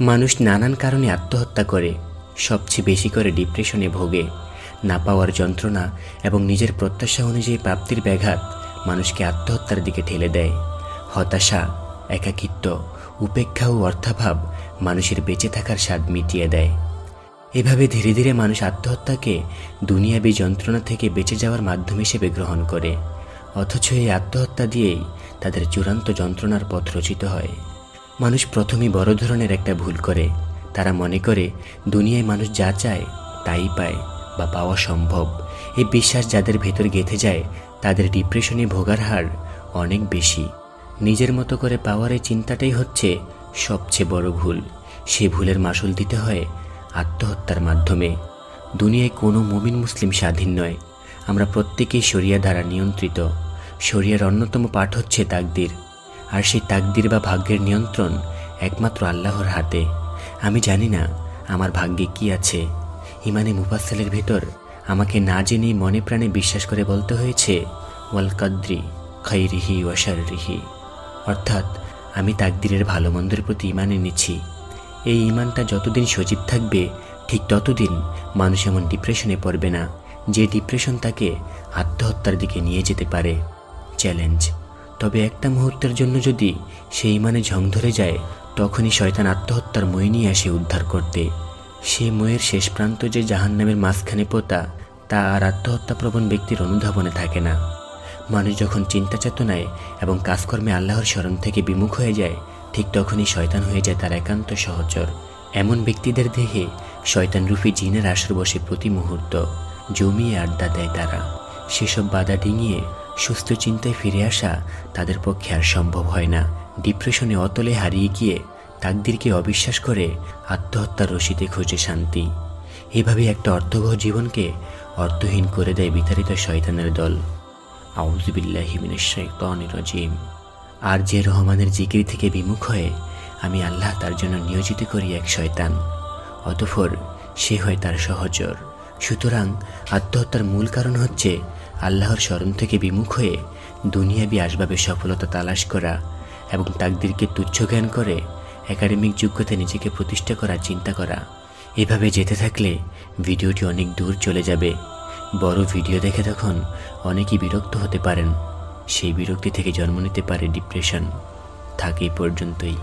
মানুষ নানান কারণে আত্মহত্যা করে, সবচেয়ে বেশি করে ডিপ্রেশনে ভোগে। না পাওয়ার যন্ত্রণা এবং নিজের প্রত্যাশা অনুযায়ী প্রাপ্তির ব্যাঘাত মানুষকে আত্মহত্যার দিকে ঠেলে দেয়। হতাশা, একাকিত্ব, উপেক্ষা ও অর্থাভাব মানুষের বেঁচে থাকার স্বাদ মিটিয়ে দেয়। এভাবে ধীরে ধীরে মানুষ আত্মহত্যাকে দুনিয়াবী যন্ত্রণা থেকে বেঁচে যাওয়ার মাধ্যম হিসেবে গ্রহণ করে, অথচ এই আত্মহত্যা দিয়েই তাদের চূড়ান্ত যন্ত্রণার পথ রচিত হয়। মানুষ প্রথমেই বড় ধরনের একটা ভুল করে। তারা মনে করে দুনিয়ায় মানুষ যা চায় তাই পায় বা পাওয়া সম্ভব। এই বিশ্বাস যাদের ভেতর গেঁথে যায় তাদের ডিপ্রেশনে ভোগার হার অনেক বেশি। নিজের মতো করে পাওয়ার এই চিন্তাটাই হচ্ছে সবচেয়ে বড় ভুল। সে ভুলের মাসুল দিতে হয় আত্মহত্যার মাধ্যমে। দুনিয়ায় কোনো মুমিন মুসলিম স্বাধীন নয়, আমরা প্রত্যেকেই শরিয়া দ্বারা নিয়ন্ত্রিত। শরিয়ার অন্যতম পাঠ হচ্ছে তাকদির, আর সেই তাকদির বা ভাগ্যের নিয়ন্ত্রণ একমাত্র আল্লাহর হাতে। আমি জানি না আমার ভাগ্যে কি আছে। ইমানে মুফাসসালের ভেতর আমাকে না জেনেই মনে প্রাণে বিশ্বাস করে বলতে হয়েছে ওয়াল কাদ্রি খাইরিহি ওয়া শাররিহি, অর্থাৎ আমি তাকদিরের ভালো মন্দের প্রতি ঈমান এনেছি। এই ঈমানটা যতদিন সজীব থাকবে ঠিক ততদিন মানুষ এমন ডিপ্রেশনে পড়বে না যে ডিপ্রেশন তাকে আত্মহত্যার দিকে নিয়ে যেতে পারে। চ্যালেঞ্জ: তবে একটা মুহূর্তের জন্য যদি সেই ঈমানে ঝং ধরে যায়, তখনই শয়তান আত্মহত্যার মই নিয়ে আসে উদ্ধার করতে। সেই ময়ের শেষ প্রান্ত যে জাহান্নামের মাঝখানে পোতা, তা আর আত্মহত্যাপ্রবণ ব্যক্তির অনুধাবনে থাকে না। মানুষ যখন চিন্তা চেতনায় এবং কাজকর্মে আল্লাহর স্মরণ থেকে বিমুখ হয়ে যায়, ঠিক তখনই শয়তান হয়ে যায় তার একান্ত সহচর। এমন ব্যক্তিদের দেহে শয়তান রূপী জিনের আসর বসে প্রতি মুহূর্ত, জমিয়ে আড্ডা দেয় তারা। সেসব বাধা ডিঙিয়ে সুস্থ চিন্তায় ফিরে আসা তাদের পক্ষে আর সম্ভব হয় না। ডিপ্রেশনে অতলে হারিয়ে গিয়ে তাকদিরকে অবিশ্বাস করে আত্মহত্যার রশিদে খোঁজে শান্তি। এভাবে একটা অর্থবহ জীবনকে অর্থহীন করে দেয় বিতাড়িত শয়তানের দল। আউযু বিল্লাহি মিনাশ শাইতানির রাজিম। আর যে রহমানের জিকির থেকে বিমুখ হয়ে আমি আল্লাহ তার জন্য নিয়োজিত করি এক শয়তান, অতঃপর সে হয় তার সহচর। সুতরাং আত্মহত্যার মূল কারণ হচ্ছে আল্লাহর স্মরণ থেকে বিমুখ হয়ে দুনিয়াবী আসবাবে সফলতা তালাশ করা এবং তাকদিরকে তুচ্ছ জ্ঞান করে একাডেমিক যোগ্যতায় নিজেকে প্রতিষ্ঠা করার চিন্তা করা। এভাবে যেতে থাকলে ভিডিওটি অনেক দূর চলে যাবে। বড় ভিডিও দেখে তখন অনেকেই বিরক্ত হতে পারেন। সেই বিরক্তি থেকে জন্ম নিতে পারে ডিপ্রেশন। থাকে এই পর্যন্তই।